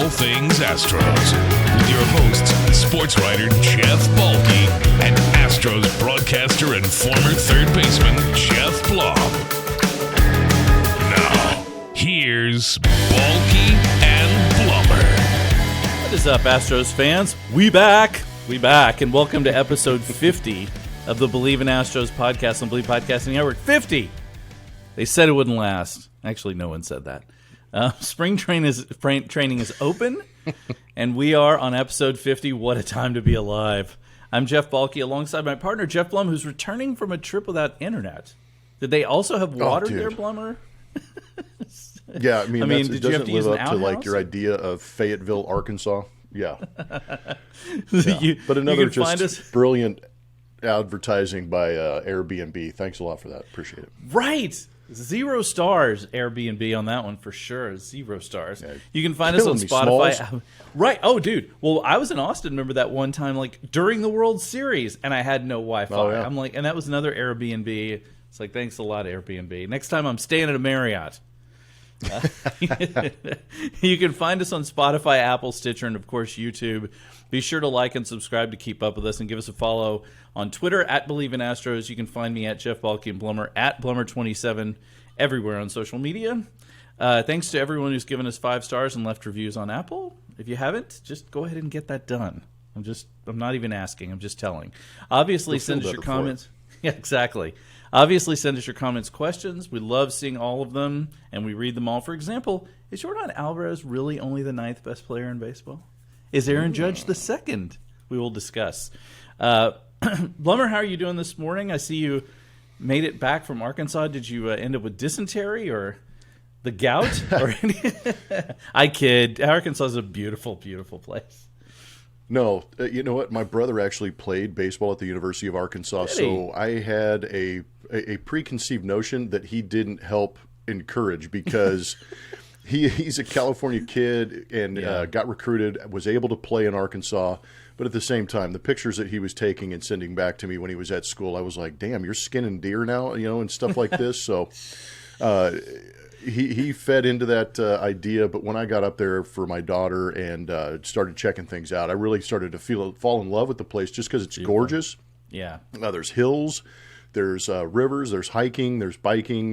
all things Astros with your hosts, sports writer Jeff Balke and Astros broadcaster and former third baseman Jeff Blum. Now, here's Balke and Blummer. What is up, Astros fans? We back, and welcome to episode 50 of the Believe in Astros podcast on Believe Podcasting Network. 50! They said it wouldn't last. Actually, no one said that. Spring training is open, and we are on episode 50. What a time to be alive. I'm Jeff Balke alongside my partner, Jeff Blum, who's returning from a trip without internet. Did they also have water there, Blummer? Yeah, I mean it doesn't live up to like your or? idea of Fayetteville, Arkansas. Yeah. But another just brilliant advertising by Airbnb. Thanks a lot for that. Appreciate it. Right. 0 stars Airbnb on that one for sure. 0 stars. Yeah, you can find us on Spotify. Right. Oh, dude. Well, I was in Austin. Remember that one time, like during the World Series, and I had no Wi-Fi. Oh, yeah. I'm like, and that was another Airbnb. It's like, thanks a lot, Airbnb. Next time I'm staying at a Marriott. You can find us on Spotify, Apple, Stitcher, and of course YouTube. Be sure to like and subscribe to keep up with us, and give us a follow on Twitter at Believe in Astros. You can find me at Jeff Balke and Blummer at Blummer27 everywhere on social media. Thanks to everyone who's given us 5 stars and left reviews on Apple. If you haven't, just go ahead and get that done. I'm not even asking. I'm just telling. Obviously, send us your comments. Yeah, exactly. Obviously, send us your comments, questions. We love seeing all of them, and we read them all. For example, is Yordan Alvarez really only the 9th best player in baseball? Is Aaron Judge the 2nd? We will discuss. Blummer, how are you doing this morning? I see you made it back from Arkansas. Did you end up with dysentery or the gout? I kid. Arkansas is a beautiful, beautiful place. No, you know what? My brother actually played baseball at the University of Arkansas, so I had a preconceived notion that he didn't help encourage because he's a California kid and got recruited, was able to play in Arkansas, but at the same time, the pictures that he was taking and sending back to me when he was at school, I was like, damn, you're skinning deer now, and stuff like this. So he fed into that idea, but when I got up there for my daughter and started checking things out, I really started to fall in love with the place just because it's gorgeous. Yeah. There's hills, there's rivers, there's hiking, there's biking.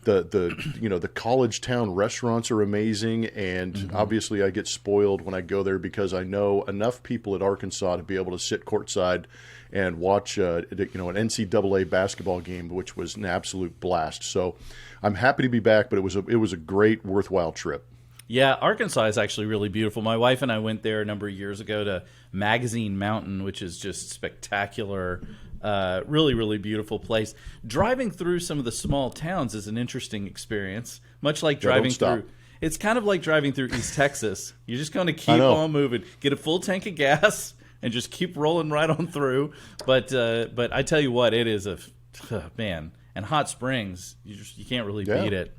The college town restaurants are amazing, and obviously I get spoiled when I go there because I know enough people at Arkansas to be able to sit courtside and watch an NCAA basketball game, which was an absolute blast. So I'm happy to be back, but it was a great, worthwhile trip. Yeah, Arkansas is actually really beautiful. My wife and I went there a number of years ago to Magazine Mountain, which is just spectacular. Really, really beautiful place. Driving through some of the small towns is an interesting experience, much like driving through. It's kind of like driving through East Texas. You're just going to keep on moving, get a full tank of gas, and just keep rolling right on through. But I tell you what, it is man. And Hot Springs, you can't really beat it.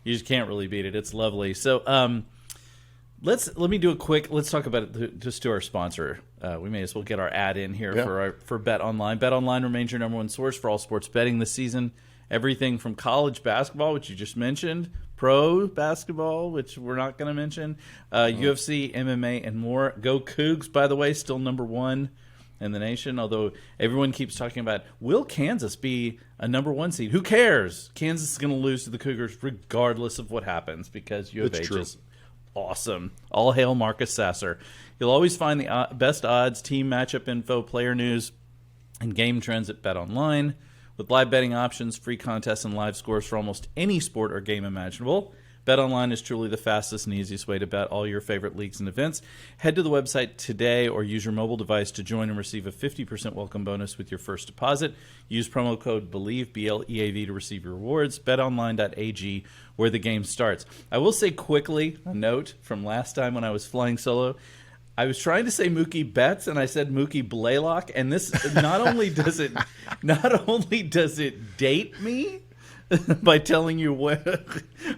You just can't really beat it. It's lovely. So let me do a quick. Let's talk about it. Just to our sponsor. We may as well get our ad in here for Bet Online. Bet Online remains your number one source for all sports betting this season. Everything from college basketball, which you just mentioned, pro basketball, which we're not going to mention, UFC, MMA, and more. Go Cougs, by the way, still number one in the nation, although everyone keeps talking about, will Kansas be a number 1 seed? Who cares? Kansas is going to lose to the Cougars regardless of what happens because U of H is awesome. All hail Marcus Sasser. You'll always find the best odds, team matchup info, player news, and game trends at Bet Online. With live betting options, free contests, and live scores for almost any sport or game imaginable, BetOnline is truly the fastest and easiest way to bet all your favorite leagues and events. Head to the website today or use your mobile device to join and receive a 50% welcome bonus with your first deposit. Use promo code BELIEVE, BLEAV, to receive your rewards. BetOnline.ag, where the game starts. I will say quickly, a note from last time when I was flying solo. I was trying to say Mookie Betts, and I said Mookie Blaylock, and this not only does it date me by telling you what,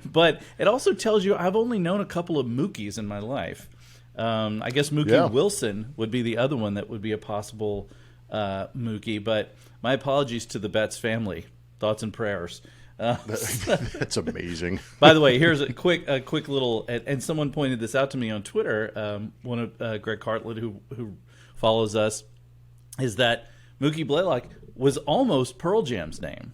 but it also tells you I've only known a couple of Mookies in my life. I guess Mookie Wilson would be the other one that would be a possible Mookie, but my apologies to the Betts family. Thoughts and prayers. That's amazing. By the way, here's a quick little, and someone pointed this out to me on Twitter. One of Greg Cartlett, who follows us, is that Mookie Blaylock was almost Pearl Jam's name.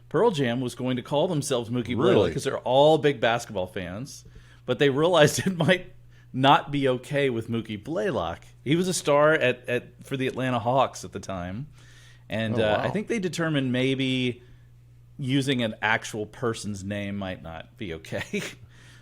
Pearl Jam was going to call themselves Mookie Blaylock because they're all big basketball fans, but they realized it might not be okay with Mookie Blaylock. He was a star for the Atlanta Hawks at the time, and wow. I think they determined maybe using an actual person's name might not be okay.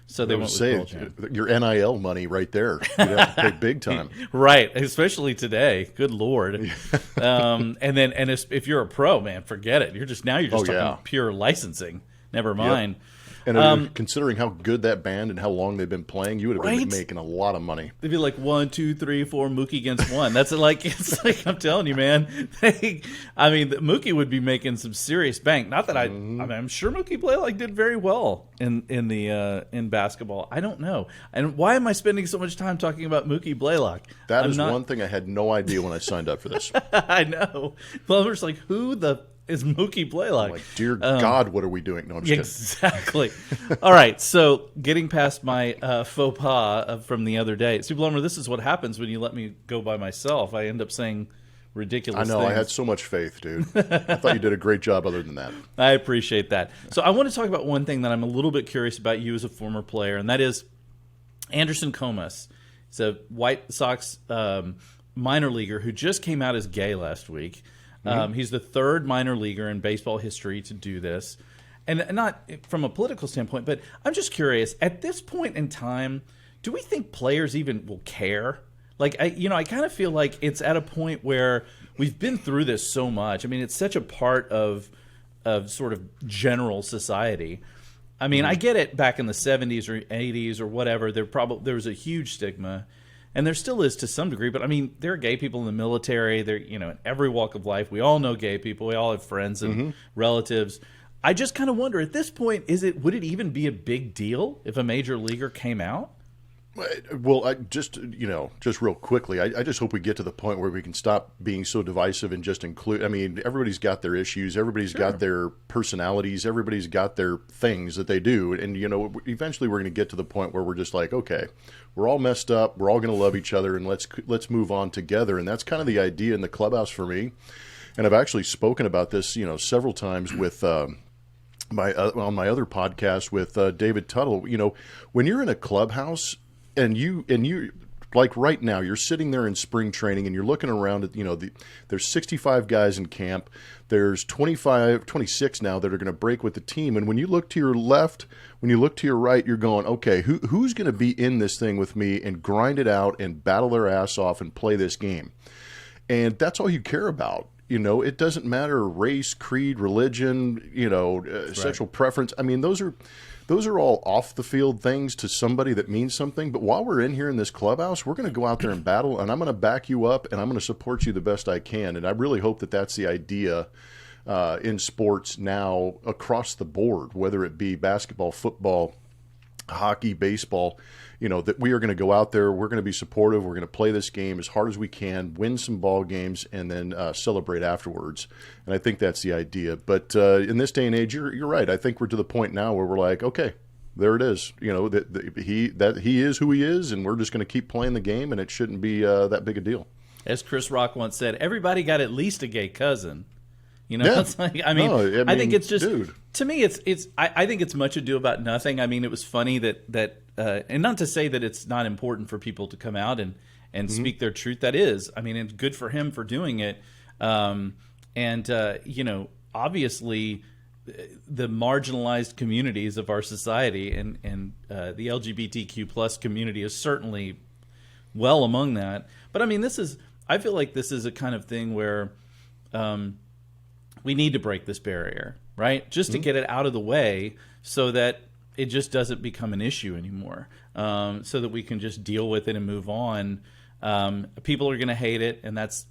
So they went with Pearl Jam. Your NIL money right there. You'd have to pay big time. Right, especially today. Good Lord. And if you're a pro, man, forget it. You're just talking pure licensing. Never mind. Yep. And considering how good that band and how long they've been playing, you would have been making a lot of money. They'd be like 1, 2, 3, 4 Mookie against one. That's it's like I'm telling you, man. Mookie would be making some serious bank. Not that I'm sure Mookie Blaylock did very well in basketball. I don't know. And why am I spending so much time talking about Mookie Blaylock? That is one thing I had no idea when I signed up for this. I know. Blummer's like, who the is Mookie Blaylock? I'm like, dear God, what are we doing? No, I'm just kidding. Exactly. All right, so getting past my faux pas from the other day. See, Blummer, this is what happens when you let me go by myself. I end up saying ridiculous things. I had so much faith, dude. I thought you did a great job other than that. I appreciate that. So I want to talk about one thing that I'm a little bit curious about you as a former player, and that is Anderson Comas. He's a White Sox minor leaguer who just came out as gay last week. He's the third minor leaguer in baseball history to do this. And not from a political standpoint, but I'm just curious, at this point in time, do we think players even will care? Like, I kind of feel like it's at a point where we've been through this so much. I mean, it's such a part of sort of general society. I mean, I get it back in the 70s or 80s or whatever, there was a huge stigma. And there still is to some degree, but I mean, there are gay people in the military. They're, in every walk of life. We all know gay people. We all have friends and relatives. I just kind of wonder at this point, would it even be a big deal if a major leaguer came out? Well, just real quickly, I just hope we get to the point where we can stop being so divisive and just include. I mean, everybody's got their issues, everybody's got their personalities, everybody's got their things that they do, and eventually we're going to get to the point where we're just like, okay, we're all messed up, we're all going to love each other, and let's move on together. And that's kind of the idea in the clubhouse for me. And I've actually spoken about this, several times with on my other podcast with David Tuttle. When you're in a clubhouse. And you like right now, you're sitting there in spring training and you're looking around at, there's 65 guys in camp. There's 26 now that are going to break with the team. And when you look to your left, when you look to your right, you're going, okay, who's going to be in this thing with me and grind it out and battle their ass off and play this game? And that's all you care about. It doesn't matter race, creed, religion, sexual preference. I mean, those are all off the field things to somebody that means something. But while we're in here in this clubhouse, we're going to go out there and battle, and I'm going to back you up, and I'm going to support you the best I can. And I really hope that that's the idea in sports now across the board, whether it be basketball, football, hockey, baseball, that we are going to go out there, we're going to be supportive, we're going to play this game as hard as we can, win some ball games, and then celebrate afterwards. And I think that's the idea. But in this day and age, you're right. I think we're to the point now where we're like, okay, there it is. He is who he is, and we're just going to keep playing the game, and it shouldn't be that big a deal. As Chris Rock once said, everybody got at least a gay cousin. Yeah. It's like, I think it's just, dude. To me, I think it's much ado about nothing. I mean, it was funny that and not to say that it's not important for people to come out and speak their truth. That is, I mean, it's good for him for doing it. Obviously, the marginalized communities of our society and the LGBTQ plus community is certainly well among that. But I mean, I feel like this is a kind of thing where we need to break this barrier, right? Just to get it out of the way so that it just doesn't become an issue anymore, so that we can just deal with it and move on. People are going to hate it, and that's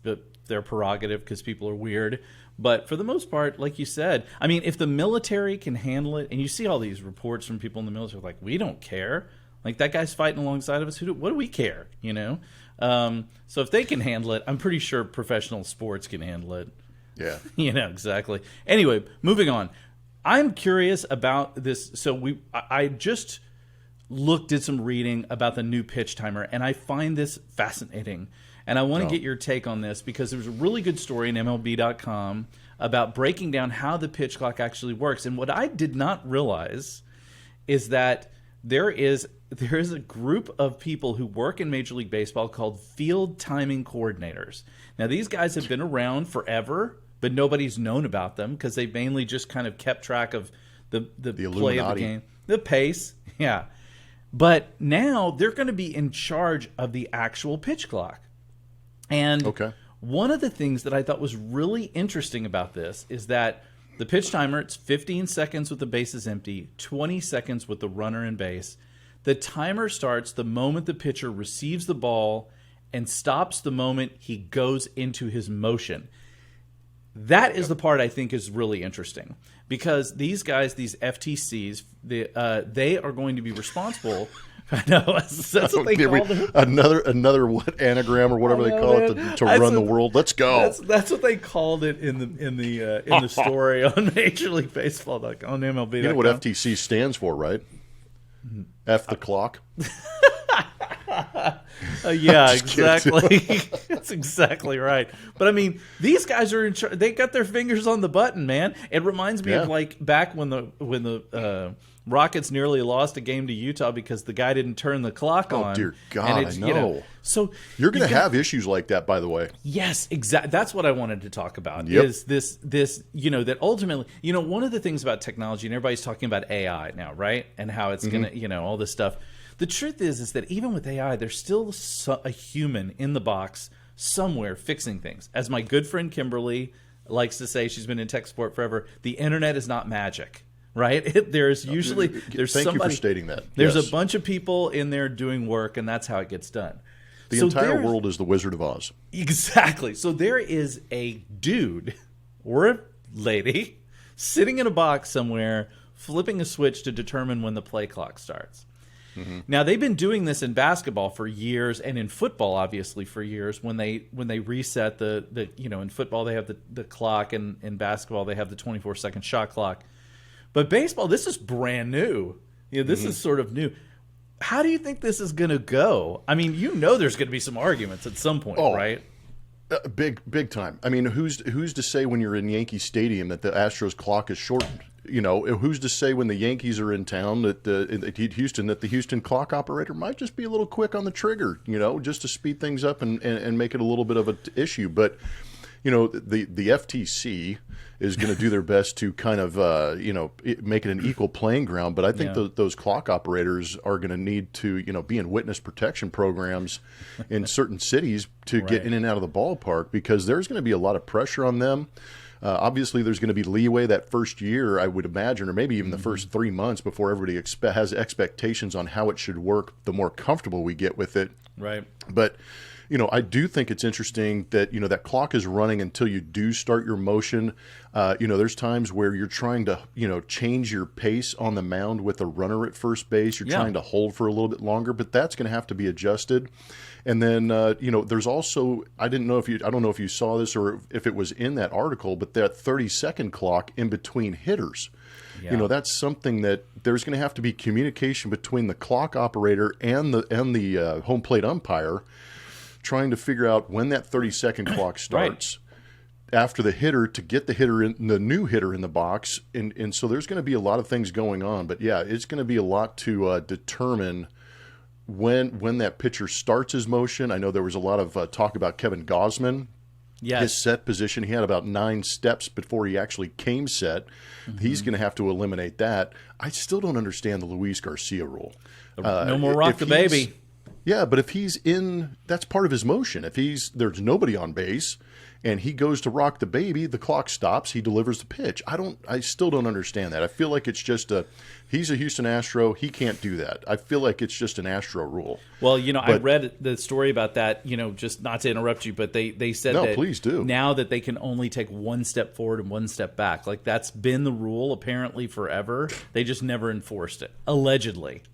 their prerogative because people are weird. But for the most part, like you said, I mean, if the military can handle it, and you see all these reports from people in the military like, we don't care. Like, that guy's fighting alongside of us. What do we care, So if they can handle it, I'm pretty sure professional sports can handle it. Yeah. Exactly. Anyway, moving on. I'm curious about this. So I just did some reading about the new pitch timer, and I find this fascinating. And I want to get your take on this because there's a really good story in MLB.com about breaking down how the pitch clock actually works. And what I did not realize is that there is a group of people who work in Major League Baseball called field timing coordinators. Now, these guys have been around forever, but nobody's known about them because they've mainly just kind of kept track of the play of the game, the pace. Yeah. But now they're going to be in charge of the actual pitch clock. And one of the things that I thought was really interesting about this is that the pitch timer, it's 15 seconds with the bases empty, 20 seconds with the runner in base. The timer starts the moment the pitcher receives the ball and stops the moment he goes into his motion. That is the part I think is really interesting because these guys, these FTCs, they are going to be responsible. I know that's what they call them. Another what anagram or whatever they call it to run the world. Let's go. That's what they called it in the story on Major League Baseball on MLB. You know what FTC stands for, right? F the clock. Yeah, exactly. That's exactly right. But I mean, these guys are in charge. They got their fingers on the button, man. It reminds me of like back when the Rockets nearly lost a game to Utah because the guy didn't turn the clock on. Oh dear God, I know. So you're going to have issues like that, by the way. Yes, exactly. That's what I wanted to talk about. Yep. Is this that ultimately, one of the things about technology, and everybody's talking about AI now, right? And how it's going to, all this stuff. The truth is that even with AI, there's still a human in the box somewhere fixing things. As my good friend Kimberly likes to say, she's been in tech support forever, the internet is not magic, right? There's Thank somebody, you for stating that. There's a bunch of people in there doing work, and that's how it gets done. The entire world is the Wizard of Oz. Exactly. So there is a dude or a lady sitting in a box somewhere, flipping a switch to determine when the play clock starts. Mm-hmm. Now they've been doing this in basketball for years, and in football, obviously, for years. When they reset the in football they have the clock, and in basketball they have the 24-second shot clock. But baseball, this is brand new. This is sort of new. How do you think this is going to go? I mean, there's going to be some arguments at some point, right? Big time. I mean, who's to say when you're in Yankee Stadium that the Astros clock is shortened? Who's to say when the Yankees are in town that the Houston clock operator might just be a little quick on the trigger, just to speed things up and make it a little bit of an issue. But, the FTC is going to do their best to kind of, make it an equal playing ground. But I think those clock operators are going to need to, be in witness protection programs in certain cities to get in and out of the ballpark because there's going to be a lot of pressure on them. Obviously, there's going to be leeway that first year, I would imagine, or maybe even the first 3 months before everybody has expectations on how it should work, the more comfortable we get with it. Right. But, I do think it's interesting that, that clock is running until you do start your motion. There's times where you're trying to, change your pace on the mound with a runner at first base. You're trying to hold for a little bit longer, but that's going to have to be adjusted. And then, there's also, I don't know if you saw this or if it was in that article, but that 30-second clock in between hitters. Yeah. That's something that there's going to have to be communication between the clock operator and the home plate umpire, trying to figure out when that 30-second clock starts after the hitter to get the new hitter in the box. And so there's going to be a lot of things going on. But, it's going to be a lot to determine when that pitcher starts his motion. I know there was a lot of talk about Kevin Gausman. Yes. His set position, he had about 9 steps before he actually came set. Mm-hmm. He's going to have to eliminate that. I still don't understand the Luis Garcia rule. No more rock the baby. Yeah, but if he's in, that's part of his motion. If there's nobody on base and he goes to rock the baby, the clock stops, he delivers the pitch. I still don't understand that. I feel like it's just he's a Houston Astro, he can't do that. I feel like it's just an Astro rule. Well, I read the story about that, just not to interrupt you, but they said that please do. Now that they can only take 1 step forward and 1 step back. Like that's been the rule apparently forever. They just never enforced it, allegedly.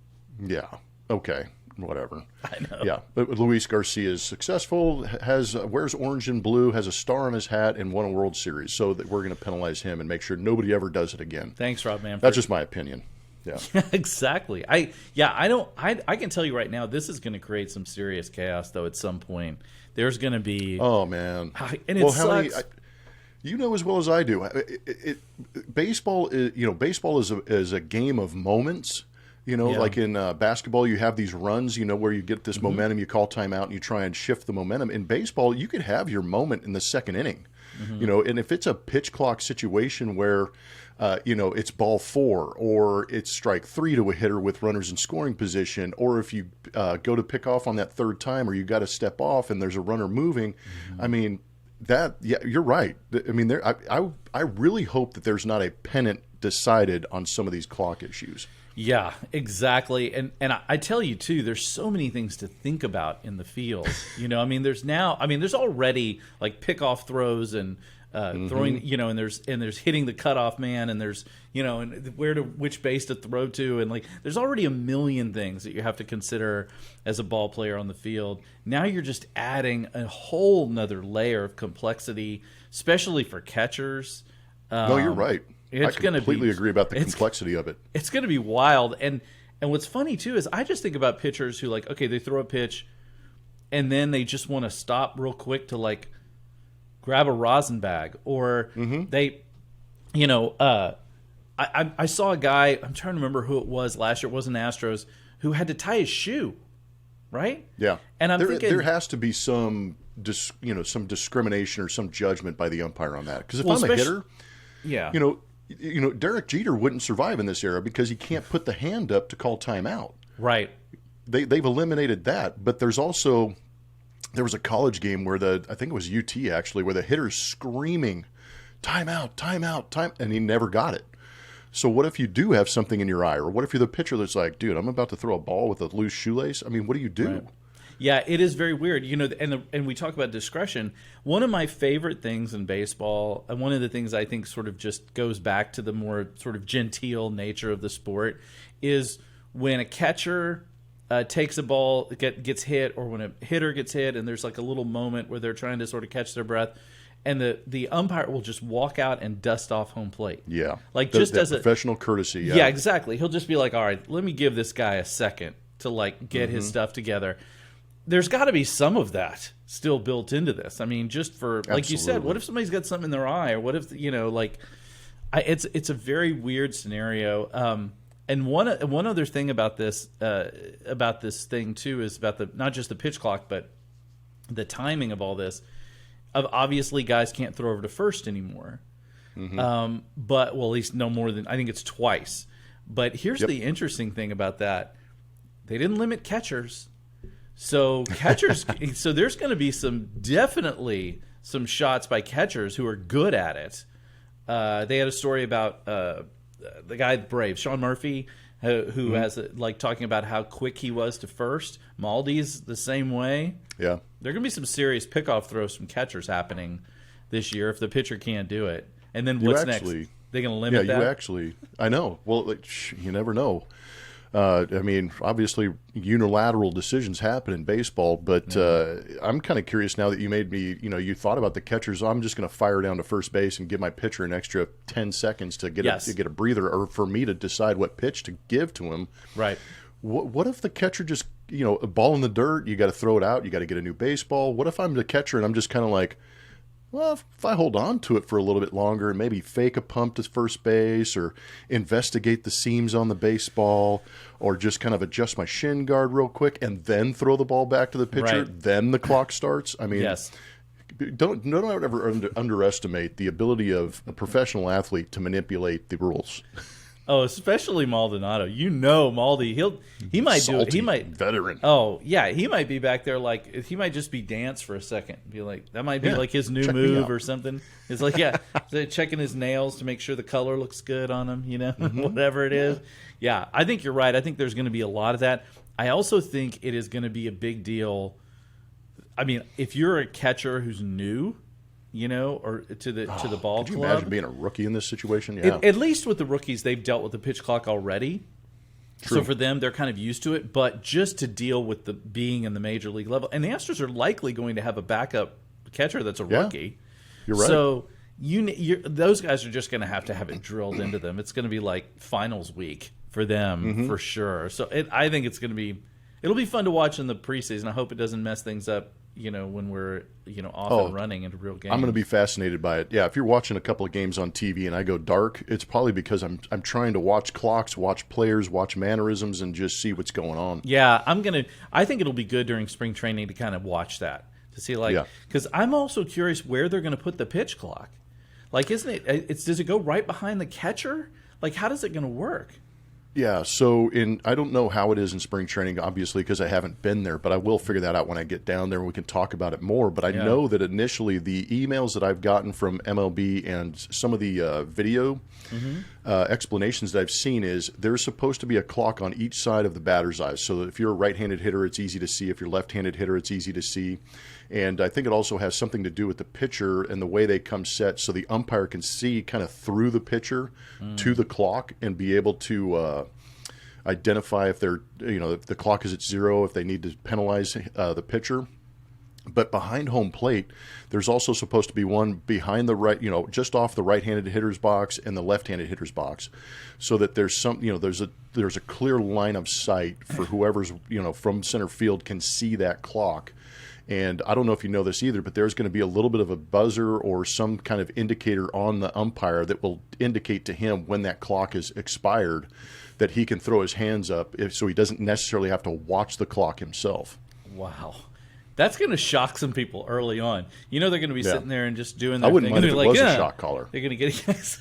Yeah. Okay. whatever. I know. Yeah, but Luis Garcia is successful, wears orange and blue, has a star on his hat, and won a World Series. So that we're going to penalize him and make sure nobody ever does it again. Thanks, Rob Manfred. That's just my opinion. Yeah. Exactly. I can tell you right now, this is going to create some serious chaos, though. At some point, there's going to be. Oh man. And it sucks. You know as well as I do. Baseball is a game of moments. Like in basketball, you have these runs. Where you get this momentum, you call timeout, and you try and shift the momentum. In baseball, you could have your moment in the second inning. And if it's a pitch clock situation where it's ball 4 or it's strike 3 to a hitter with runners in scoring position, or if you go to pick off on that third time or you got to step off and there's a runner moving, I mean, you're right. I mean, I really hope that there's not a pennant decided on some of these clock issues. Yeah, exactly. And I tell you too, there's so many things to think about in the field. There's already like pickoff throws and throwing, and there's hitting the cutoff man, and there's and which base to throw to, and like there's already a million things that you have to consider as a ball player on the field. Now you're just adding a whole nother layer of complexity, especially for catchers. No, you're right. I completely agree about the complexity of it. It's going to be wild. And what's funny, too, is I just think about pitchers who, like, okay, they throw a pitch, and then they just want to stop real quick to, like, grab a rosin bag. Or they, I saw a guy, I'm trying to remember who it was last year, it wasn't Astros, who had to tie his shoe, right? Yeah. And I'm thinking there has to be some discrimination or some judgment by the umpire on that. Because if I'm a hitter, yeah, Derek Jeter wouldn't survive in this era because he can't put the hand up to call timeout. Right. They've eliminated that, but there was a college game where I think it was UT actually, where the hitter's screaming, timeout, timeout, time, and he never got it. So what if you do have something in your eye, or what if you're the pitcher that's like, dude, I'm about to throw a ball with a loose shoelace? I mean, what do you do? Right. Yeah, it is very weird. And we talk about discretion. One of my favorite things in baseball, and one of the things I think sort of just goes back to the more sort of genteel nature of the sport, is when a catcher takes a ball, gets hit, or when a hitter gets hit, and there's like a little moment where they're trying to sort of catch their breath, and the umpire will just walk out and dust off home plate. Yeah, like just as a professional courtesy. Yeah, exactly. He'll just be like, all right, let me give this guy a second to like get his stuff together. There's got to be some of that still built into this. I mean, just for like you said, what if somebody's got something in their eye, or what if it's a very weird scenario. And one other thing about this thing too is about not just the pitch clock, but the timing of all this. Obviously, guys can't throw over to first anymore. But at least no more than I think it's twice. But here's the interesting thing about that: they didn't limit catchers. So so there's going to be definitely some shots by catchers who are good at it. They had a story about the guy at the Braves, Sean Murphy, who has talking about how quick he was to first. Maldi's the same way. Yeah, there are going to be some serious pickoff throws from catchers happening this year if the pitcher can't do it. And then what's next? They're going to limit that? I know. Well, you never know. I mean, obviously, unilateral decisions happen in baseball, but I'm kind of curious now that you made me, you thought about the catchers. I'm just going to fire down to first base and give my pitcher an extra 10 seconds to get a breather, or for me to decide what pitch to give to him. Right. What if the catcher just, a ball in the dirt, you got to throw it out, you got to get a new baseball? What if I'm the catcher and I'm just kind of like, well, if I hold on to it for a little bit longer and maybe fake a pump to first base, or investigate the seams on the baseball, or just kind of adjust my shin guard real quick and then throw the ball back to the pitcher, then the clock starts. I mean, don't ever underestimate the ability of a professional athlete to manipulate the rules. Oh, especially Maldonado. Maldi. He might do it. He might veteran. Oh yeah, he might be back there he might just be dance for a second. Be like that might be like his new move or something. It's like checking his nails to make sure the color looks good on him. Whatever it is. Yeah, I think you're right. I think there's going to be a lot of that. I also think it is going to be a big deal. I mean, if you're a catcher who's new, or to the ball club. Could you imagine being a rookie in this situation? Yeah. At least with the rookies, they've dealt with the pitch clock already. So for them, they're kind of used to it. But just to deal with the being in the major league level, and the Astros are likely going to have a backup catcher that's a rookie. You're right. So those guys are just going to have it drilled into them. It's going to be like finals week for them for sure. So I think it'll be fun to watch in the preseason. I hope it doesn't mess things up, when we're off and running into real games. I'm going to be fascinated by it. Yeah, if you're watching a couple of games on TV and I go dark, it's probably because I'm trying to watch clocks, watch players, watch mannerisms, and just see what's going on. Yeah, I think it'll be good during spring training to kind of watch that, to see because I'm also curious where they're going to put the pitch clock. Like, isn't it? Does it go right behind the catcher? Like, how does it going to work? Yeah, so I don't know how it is in spring training, obviously, because I haven't been there, but I will figure that out when I get down there and we can talk about it more. But I know that initially the emails that I've gotten from MLB and some of the video explanations that I've seen is there's supposed to be a clock on each side of the batter's eyes. So that if you're a right-handed hitter, it's easy to see. If you're a left-handed hitter, it's easy to see. And I think it also has something to do with the pitcher and the way they come set, so the umpire can see kind of through the pitcher to the clock and be able to identify if if the clock is at zero, if they need to penalize the pitcher. But behind home plate, there's also supposed to be one behind the right, just off the right-handed hitter's box and the left-handed hitter's box, so that there's there's a clear line of sight for whoever's from center field can see that clock. And I don't know if you know this either, but there's going to be a little bit of a buzzer or some kind of indicator on the umpire that will indicate to him when that clock is expired, that he can throw his hands up so he doesn't necessarily have to watch the clock himself. Wow. That's going to shock some people early on. They're going to be sitting there and just doing their I wouldn't thing. mind if it was a shot caller. They're going to get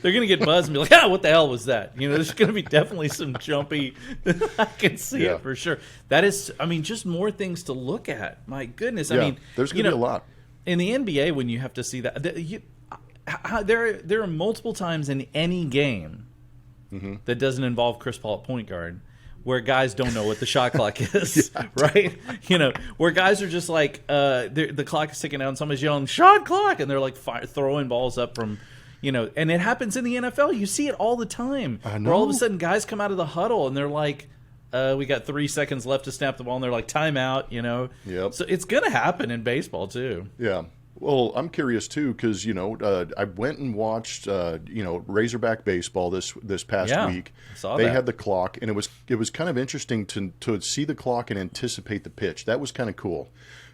they're going to get buzzed and be like, what the hell was that? There's going to be definitely some jumpy. I can see it for sure. That is, just more things to look at. My goodness. Yeah, there's going to be a lot. In the NBA, when you have to see that, there are multiple times in any game that doesn't involve Chris Paul at point guard where guys don't know what the shot clock is, right? Where guys are just like, the clock is ticking out and somebody's yelling, shot clock, and they're like throwing balls up from, and it happens in the NFL. You see it all the time. I know. Where all of a sudden guys come out of the huddle and they're like, we got 3 seconds left to snap the ball, and they're like, timeout, Yep. So it's going to happen in baseball too. Yeah. Well, I'm curious too because I went and watched Razorback baseball this past week. I saw they that. had the clock, and it was kind of interesting to see the clock and anticipate the pitch. That was kind of cool.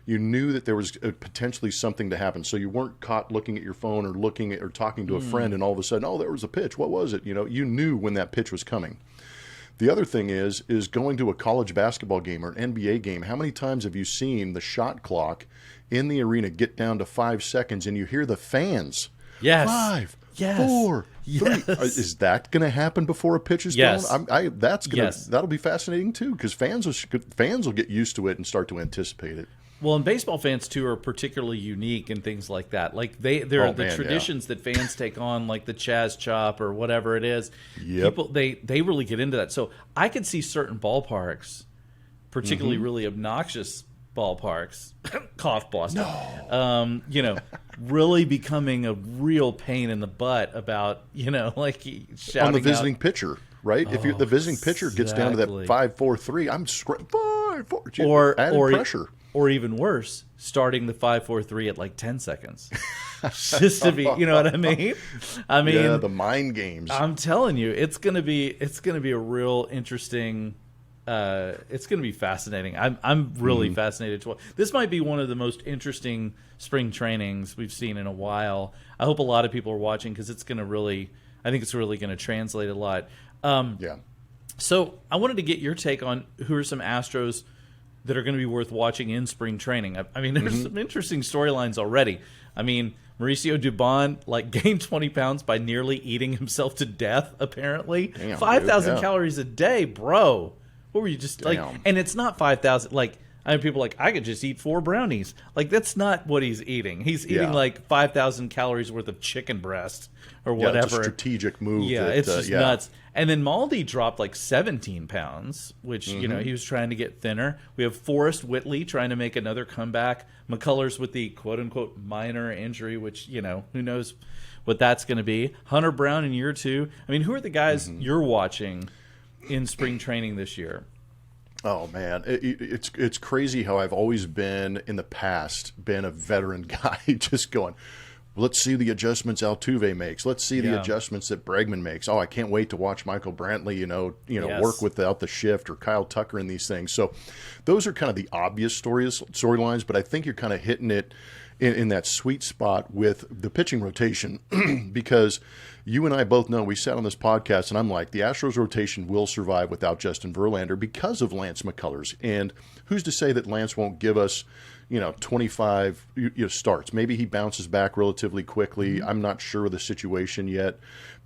You knew that there was potentially something to happen, so you weren't caught looking at your phone or looking at or talking to a friend, and all of a sudden, there was a pitch. What was it? You knew when that pitch was coming. The other thing is going to a college basketball game or an NBA game. How many times have you seen the shot clock in the arena get down to 5 seconds, and you hear the fans? Yes. 5, Yes. 4, 3. Yes. Is that going to happen before a pitch is Yes. thrown? That'll be fascinating too, because fans will get used to it and start to anticipate it. Well, and baseball fans too are particularly unique in things like that. Like there are the traditions that fans take on, like the Chaz Chop or whatever it is. Yep. People they really get into that. So I could see certain ballparks, particularly really obnoxious ballparks, cough Boston. No. Really becoming a real pain in the butt about like shouting On the visiting out. pitcher, right? If the visiting pitcher gets down to that exactly. 5, 4, 3, I'm 5, 4. Added pressure. Or even worse, starting the 5-4-3 at like 10 seconds, just to be, you know what I mean? Yeah, the mind games. I'm telling you, it's gonna be a real interesting. It's gonna be fascinating. I'm really fascinated to watch. This might be one of the most interesting spring trainings we've seen in a while. I hope a lot of people are watching because it's gonna really. I think it's really gonna translate a lot. Yeah. So I wanted to get your take on who are some Astros that are going to be worth watching in spring training. I mean, there's some interesting storylines already. I mean, Mauricio Dubon gained 20 pounds by nearly eating himself to death, apparently. Damn, 5,000 dude, calories a day, bro. What were you just Damn. And it's not 5,000. I have people I could just eat 4 brownies. That's not what he's eating. He's eating 5,000 calories worth of chicken breast or whatever. Yeah, it's a strategic move. Yeah, it's just nuts. And then Maldi dropped 17 pounds, which, he was trying to get thinner. We have Forrest Whitley trying to make another comeback. McCullers with the quote-unquote minor injury, which, who knows what that's going to be. Hunter Brown in year 2. I mean, who are the guys you're watching in spring training this year? Oh man, it's crazy how I've always been in the past been a veteran guy, just going, let's see the adjustments Altuve makes. Let's see the adjustments that Bregman makes. Oh, I can't wait to watch Michael Brantley, work without the shift, or Kyle Tucker in these things. So those are kind of the obvious storylines, but I think you're kind of hitting it in that sweet spot with the pitching rotation because you and I both know, we sat on this podcast and I'm like, the Astros rotation will survive without Justin Verlander because of Lance McCullers. And who's to say that Lance won't give us 25 starts? Maybe he bounces back relatively quickly. I'm not sure of the situation yet,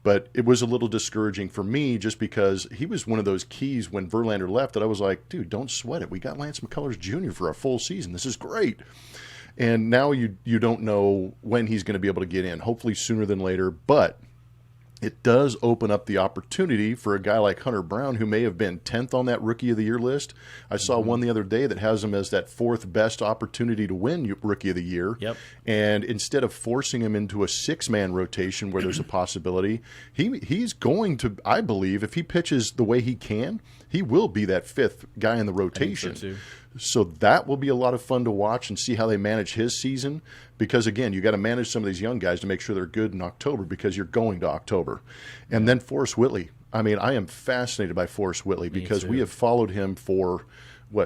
but it was a little discouraging for me just because he was one of those keys when Verlander left that I was like, dude, don't sweat it. We got Lance McCullers Jr. for a full season. This is great. And now you don't know when he's going to be able to get in, hopefully sooner than later, but it does open up the opportunity for a guy like Hunter Brown, who may have been 10th on that Rookie of the Year list. I saw one the other day that has him as that 4th best opportunity to win Rookie of the Year. Yep. And instead of forcing him into a 6-man rotation where there's a possibility, he's going to, I believe, if he pitches the way he can, he will be that 5th guy in the rotation. I think so too. So that will be a lot of fun to watch and see how they manage his season. Because, again, you got to manage some of these young guys to make sure they're good in October because you're going to October. And then Forrest Whitley. I mean, I am fascinated by Forrest Whitley because we have followed him for,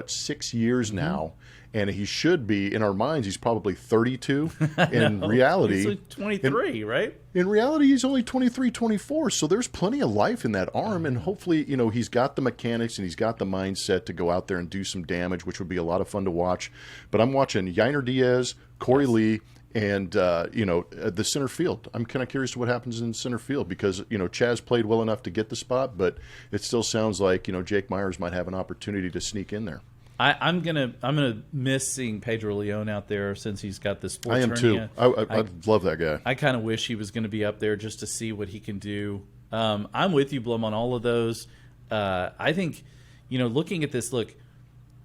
6 years now. And he should be, in our minds, he's probably 32. In reality, he's like 23, right? In reality, he's only 23, 24. So there's plenty of life in that arm. And hopefully, he's got the mechanics and he's got the mindset to go out there and do some damage, which would be a lot of fun to watch. But I'm watching Yainer Diaz, Corey Lee, and, the center field. I'm kind of curious to what happens in center field because, Chaz played well enough to get the spot, but it still sounds like, Jake Myers might have an opportunity to sneak in there. I'm gonna miss seeing Pedro Leon out there since he's got this sports I am hernia. too. I love that guy. I kind of wish he was going to be up there just to see what he can do. I'm with you, Blum, on all of those. I think, looking at this, look,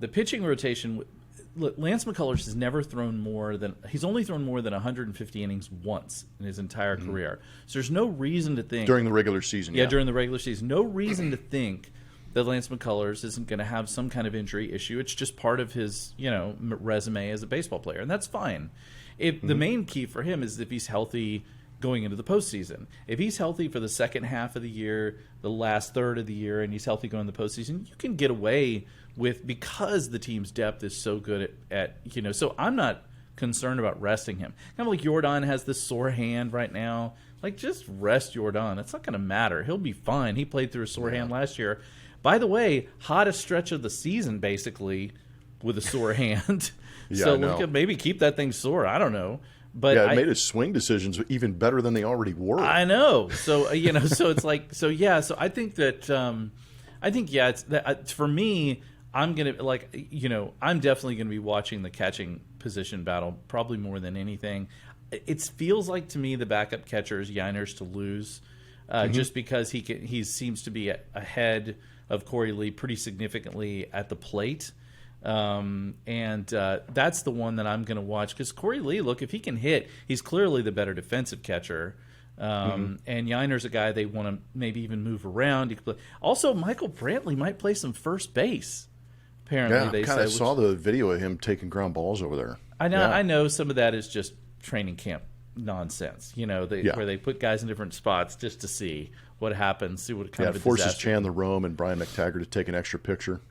the pitching rotation. Look, Lance McCullers has never thrown he's only thrown more than 150 innings once in his entire career. So there's no reason to think during the regular season. Yeah, during the regular season, no reason to think that Lance McCullers isn't going to have some kind of injury issue. It's just part of his, resume as a baseball player, and that's fine. The main key for him is if he's healthy going into the postseason. If he's healthy for the second half of the year, the last third of the year, and he's healthy going to the postseason, you can get away with, because the team's depth is so good at so I'm not concerned about resting him. Kind of like Yordan has this sore hand right now. Like, just rest Yordan. It's not going to matter. He'll be fine. He played through a sore hand last year. By the way, hottest stretch of the season, basically, with a sore hand. So look at, maybe keep that thing sore. I don't know. But it made his swing decisions even better than they already were. I know. So, so it's like, so I think that, it's that for me, I'm going to, I'm definitely going to be watching the catching position battle probably more than anything. It feels like to me the backup catcher is Yainer's to lose just because he seems to be ahead of Corey Lee pretty significantly at the plate. And that's the one that I'm going to watch because Corey Lee, look, if he can hit, he's clearly the better defensive catcher. And Yainer's a guy they want to maybe even move around. Also, Michael Brantley might play some first base. Apparently, they I saw the video of him taking ground balls over there. I know some of that is just training camp nonsense, where they put guys in different spots just to see what happens, see what kind of a forces disaster. Chandler Rome and Brian McTaggart to take an extra picture.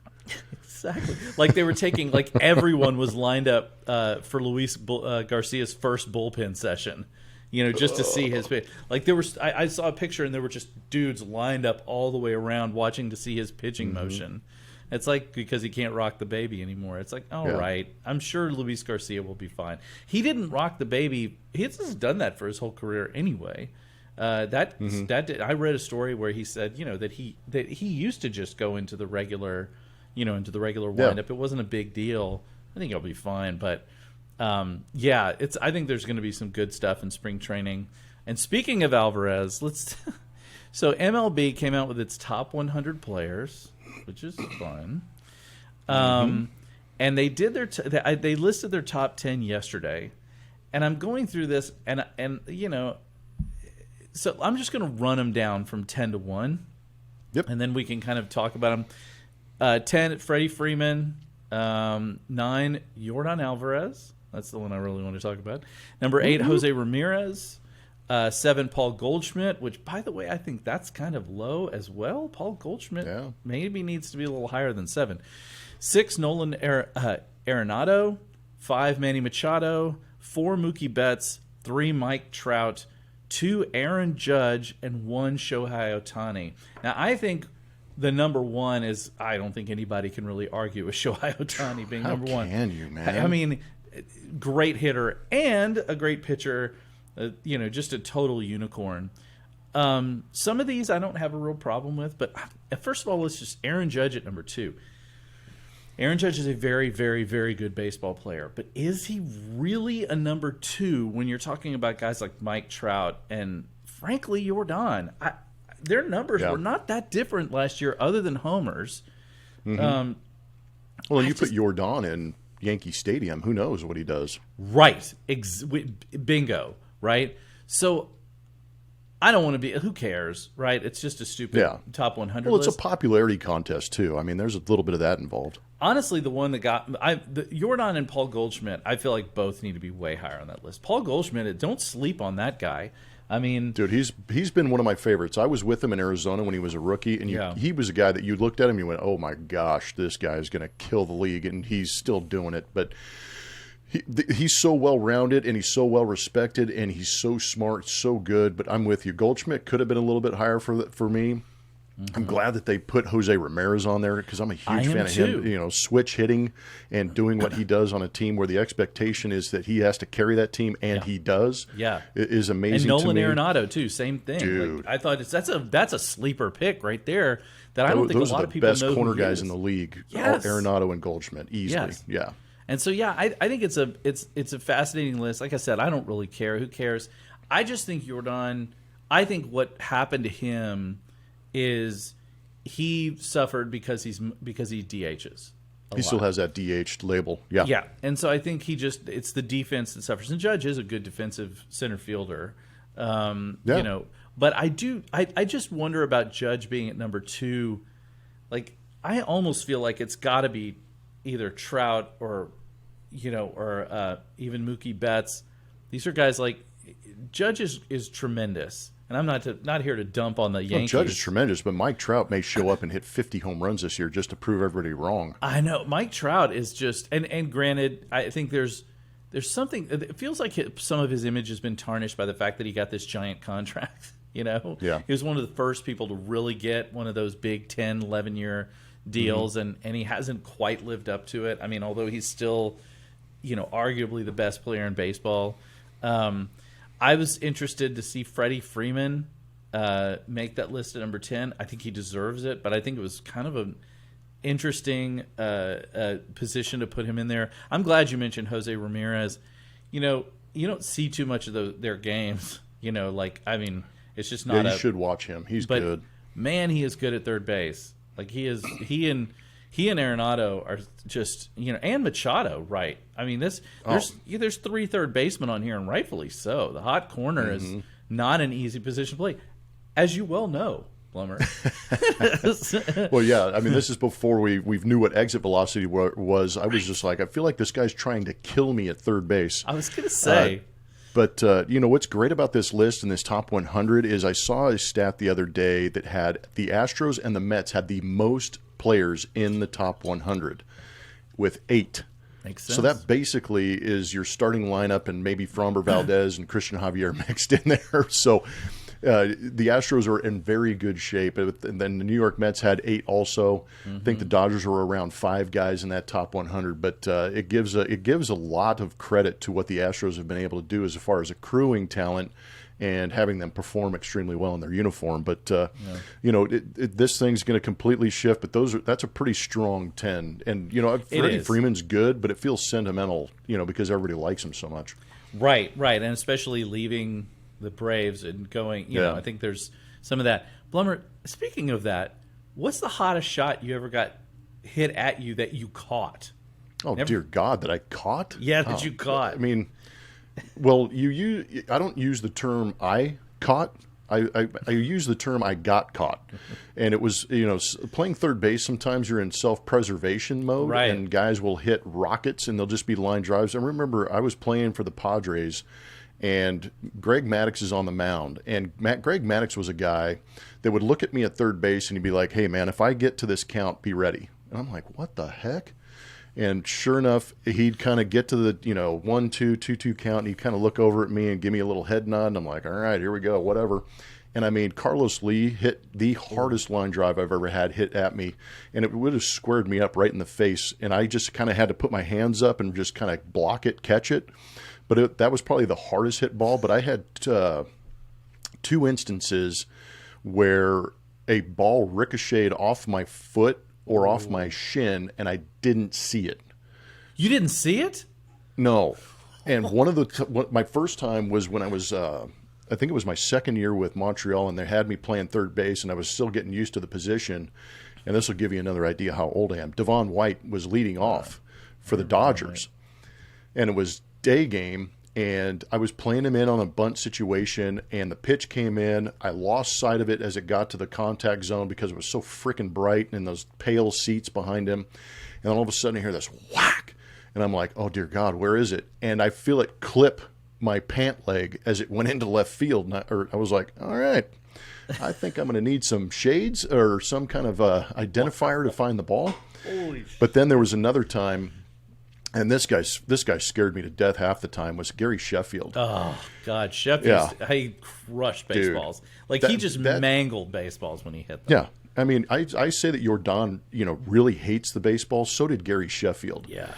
Exactly. Like they were taking, everyone was lined up for Luis Garcia's first bullpen session, just to see his pitch. Like there was, I saw a picture and there were just dudes lined up all the way around watching to see his pitching motion. It's like because he can't rock the baby anymore. It's like, right. I'm sure Luis Garcia will be fine. He didn't rock the baby. He's done that for his whole career anyway. I read a story where he said, that he used to just go into the regular, windup. It wasn't a big deal. I think he'll be fine. But I think there's going to be some good stuff in spring training. And speaking of Alvarez, so MLB came out with its top 100 players, which is fun. And they did they listed their top 10 yesterday. And I'm going through this and so I'm just going to run them down from 10 to 1. Yep. And then we can kind of talk about them. 10, Freddie Freeman. 9, Yordan Alvarez. That's the one I really want to talk about. Number 8, Jose Ramirez. 7, Paul Goldschmidt, which, by the way, I think that's kind of low as well. Paul Goldschmidt maybe needs to be a little higher than 7. 6, Nolan Arenado. 5, Manny Machado. 4, Mookie Betts. 3, Mike Trout. 2, Aaron Judge. And 1, Shohei Ohtani. Now, I think the number 1 is, I don't think anybody can really argue with Shohei Ohtani being number 1. How can you, man? I mean, great hitter and a great pitcher. Just a total unicorn. Some of these I don't have a real problem with, but first of all, let's just Aaron Judge at number 2. Aaron Judge is a very, very, very good baseball player, but is he really a number 2 when you're talking about guys like Mike Trout and, frankly, Yordan? Their numbers were not that different last year, other than homers. Well, you put Yordan in Yankee Stadium, who knows what he does? Right, bingo. Right, so I don't want to be. Who cares, right? It's just a stupid top 100. Well, it's list. A popularity contest too. I mean, there's a little bit of that involved. Honestly, the one that got Yordan and Paul Goldschmidt, I feel like both need to be way higher on that list. Paul Goldschmidt, don't sleep on that guy. I mean, dude, he's been one of my favorites. I was with him in Arizona when he was a rookie, and he was a guy that you looked at him, and you went, "Oh my gosh, this guy is going to kill the league," and he's still doing it, but. He's so well-rounded, and he's so well-respected, and he's so smart, so good. But I'm with you. Goldschmidt could have been a little bit higher for me. I'm glad that they put Jose Ramirez on there because I'm a huge fan of him. Switch hitting and doing what he does on a team where the expectation is that he has to carry that team, and he does. Yeah, it is amazing. And Nolan to me. Arenado too, same thing. Dude, like, I thought that's a sleeper pick right there. That I don't think a lot of people know. Those are the best corner guys in the league. Yes. Arenado and Goldschmidt easily. Yes. Yeah. And so, I think it's a fascinating list. Like I said, I don't really care. Who cares? I just think Yordan. I think what happened to him is he suffered because he DHs. He still has that DH label. Yeah. Yeah. And so I think it's the defense that suffers. And Judge is a good defensive center fielder. But I just wonder about Judge being at number 2. Like, I almost feel like it's got to be either Trout or even Mookie Betts. These are guys like Judge is tremendous, and I'm not here to dump on the Yankees. Judge is tremendous, but Mike Trout may show up and hit 50 home runs this year just to prove everybody wrong. I know Mike Trout is just, and granted, I think there's something. It feels like some of his image has been tarnished by the fact that he got this giant contract. He was one of the first people to really get one of those big 10, 11-year deals, and he hasn't quite lived up to it. I mean, although he's still, arguably the best player in baseball. I was interested to see Freddie Freeman make that list at number 10. I think he deserves it, but I think it was kind of an interesting position to put him in there. I'm glad you mentioned Jose Ramirez. You don't see too much of their games. It's just not. Yeah, you should watch him. He's good. Man, he is good at third base. Like he and Arenado are just and Machado, right? I mean there's 3 third basemen on here, and rightfully so. The hot corner is not an easy position to play, as you well know, Blummer. Well, yeah. I mean, this is before we knew what exit velocity was. I was just like, I feel like this guy's trying to kill me at third base. I was gonna say. But what's great about this list and this top 100 is I saw a stat the other day that had the Astros and the Mets had the most players in the top 100 with 8. Makes sense. So that basically is your starting lineup and maybe Framber Valdez and Christian Javier mixed in there. So the Astros are in very good shape. And then the New York Mets had 8 also. I think the Dodgers were around 5 guys in that top 100. But it gives a lot of credit to what the Astros have been able to do as far as accruing talent and having them perform extremely well in their uniform. But this thing's going to completely shift. But that's a pretty strong 10. And Freddie Freeman's good, but it feels sentimental, because everybody likes him so much. Right, and especially leaving the Braves and going, I think there's some of that. Blummer, speaking of that, what's the hottest shot you ever got hit at you that you caught? Oh, dear God, that I caught? Yeah, that you caught. I mean, well, I don't use the term I caught. I use the term I got caught. And it was, playing third base, sometimes you're in self-preservation mode, Right. and guys will hit rockets, and they'll just be line drives. I remember I was playing for the Padres, and Greg Maddux is on the mound. And Greg Maddux was a guy that would look at me at third base, and he'd be like, hey, man, if I get to this count, be ready. And I'm like, what the heck? And sure enough, he'd kind of get to the, 1-2, 2-2 count, and he'd kind of look over at me and give me a little head nod, and I'm like, all right, here we go, whatever. And I mean, Carlos Lee hit the hardest line drive I've ever had hit at me, and it would have squared me up right in the face, and I just kind of had to put my hands up and just kind of block it, catch it. But that was probably the hardest hit ball. But I had 2 instances where a ball ricocheted off my foot or off my shin, and I didn't see it. You didn't see it? No. And one of my first time was when I was, I think it was my second year with Montreal, and they had me playing third base, and I was still getting used to the position. And this will give you another idea how old I am. Devon White was leading off for the Dodgers, and it was day game, and I was playing him in on a bunt situation, and the pitch came in. I lost sight of it as it got to the contact zone because it was so freaking bright and those pale seats behind him. And then all of a sudden I hear this whack, and I'm like, oh, dear God, where is it? And I feel it clip my pant leg as it went into left field. And I was like, all right, I think I'm going to need some shades or some kind of identifier to find the ball. But then there was another time, and this guy scared me to death half the time, was Gary Sheffield. Oh, God. Sheffield, he crushed baseballs. Dude, he just mangled baseballs when he hit them. Yeah. I mean, I say that Yordan, really hates the baseball. So did Gary Sheffield. Yeah.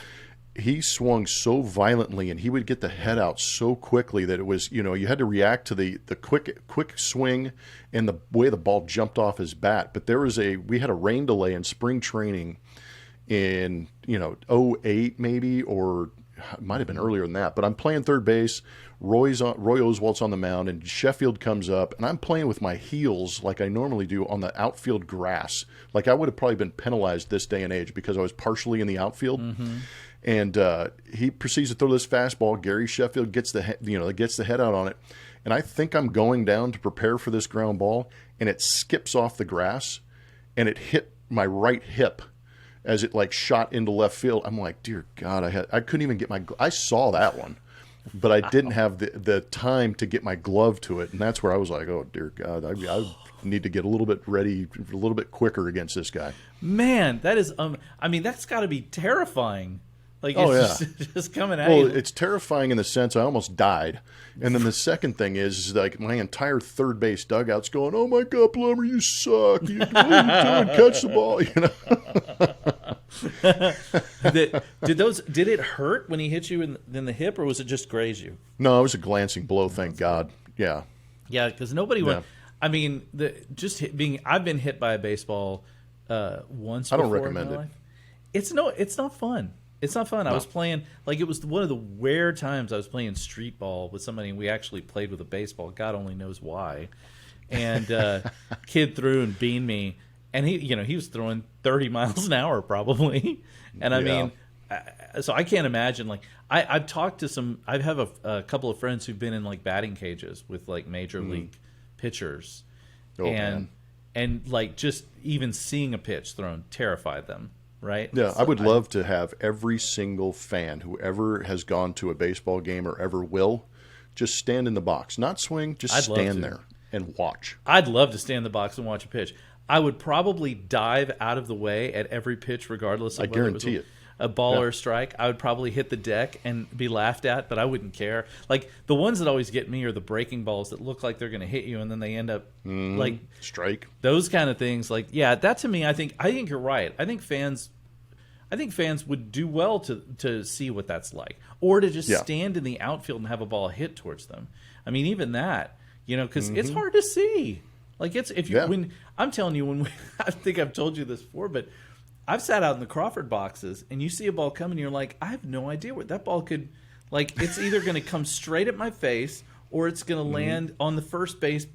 He swung so violently, and he would get the head out so quickly that it was, you had to react to the quick swing and the way the ball jumped off his bat. But we had a rain delay in spring training in, 2008 maybe, or it might have been earlier than that. But I'm playing third base. Roy Oswalt's on the mound, and Sheffield comes up, and I'm playing with my heels like I normally do on the outfield grass. Like I would have probably been penalized this day and age because I was partially in the outfield. Mm-hmm. And he proceeds to throw this fastball. Gary Sheffield gets the head out on it, and I think I'm going down to prepare for this ground ball, and it skips off the grass, and it hit my right hip as it shot into left field. I'm like, dear God, I couldn't even get I saw that one, but I didn't have the time to get my glove to it, and that's where I was like, oh dear God, I need to get a little bit ready, a little bit quicker against this guy. Man, that is that's got to be terrifying. Just coming at you. Well, it's terrifying in the sense I almost died. And then the second thing is my entire third base dugout's going, oh my God, Blummer, you suck. What are you doing? Catch the ball. Did it hurt when he hit you in the hip, or was it just graze you? No, it was a glancing blow, thank God. Yeah. Yeah, because nobody went. I mean, I've been hit by a baseball once. I don't recommend it. It's not fun. It's not fun. No. I was playing, it was one of the rare times I was playing street ball with somebody, and we actually played with a baseball. God only knows why. And kid threw and beaned me, and he was throwing 30 miles an hour probably. And I mean, so I can't imagine. I've talked to I have a couple of friends who've been in batting cages with major league pitchers, and just even seeing a pitch thrown terrified them. Right? Yeah, so I would love to have every single fan who ever has gone to a baseball game or ever will just stand in the box. Not swing, just stand there and watch. I'd love to stand in the box and watch a pitch. I would probably dive out of the way at every pitch regardless of whether it was a ball or a strike. I would probably hit the deck and be laughed at, but I wouldn't care. The ones that always get me are the breaking balls that look like they're going to hit you and then they end up strike. Those kind of things. That to me, I think you're right. I think fans would do well to see what that's like, or to just stand in the outfield and have a ball hit towards them. I mean, even that, because it's hard to see. When I'm telling you, I think I've told you this before, but I've sat out in the Crawford boxes and you see a ball coming, you're like, I have no idea where that ball could. It's either going to come straight at my face or it's going to land on the first base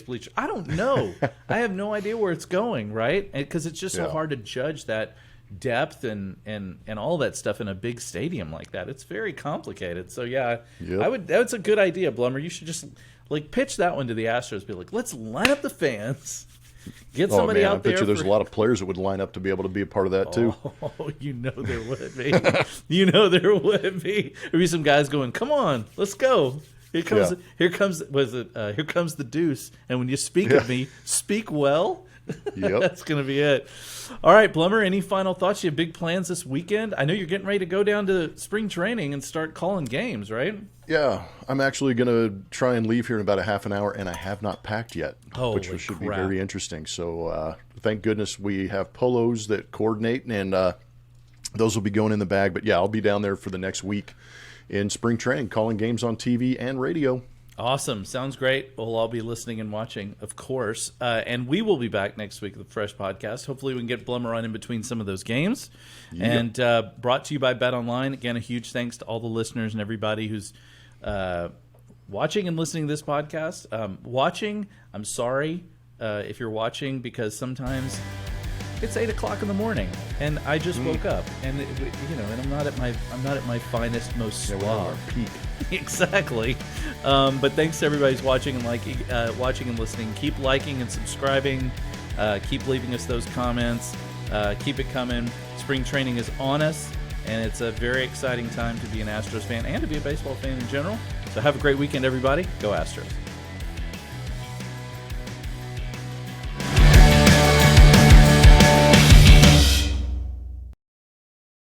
bleacher. I don't know. I have no idea where it's going, right? Because it's just so hard to judge that depth and all that stuff in a big stadium like that. It's very complicated. So that's a good idea, Blummer. You should just Like, pitch that one to the Astros. Be like, let's line up the fans. Get somebody out there. I bet you there's a lot of players that would line up to be able to be a part of that, too. Oh, you know there would be. There would be. There'd be some guys going, come on, let's go. Here comes the deuce. And when you speak of me, speak well. Yep. That's going to be it. All right, Blummer, any final thoughts? You have big plans this weekend? I know you're getting ready to go down to spring training and start calling games, right? Yeah, I'm actually going to try and leave here in about a half an hour, and I have not packed yet, which should be very interesting. So thank goodness we have polos that coordinate, and those will be going in the bag. But, yeah, I'll be down there for the next week in spring training, calling games on TV and radio. Awesome. Sounds great. We'll all be listening and watching, of course. And we will be back next week with a fresh podcast. Hopefully we can get Blummer on in between some of those games. Yep. And brought to you by Bet Online. Again, a huge thanks to all the listeners and everybody who's watching and listening to this podcast. Watching, I'm sorry if you're watching, because sometimes it's 8 o'clock in the morning and I just woke up, and and I'm not at my finest, most suave peak. Exactly. But thanks to everybody who's watching and watching and listening. Keep liking and subscribing. Keep leaving us those comments. Keep it coming. Spring training is on us, and it's a very exciting time to be an Astros fan and to be a baseball fan in general. So have a great weekend, everybody. Go Astros.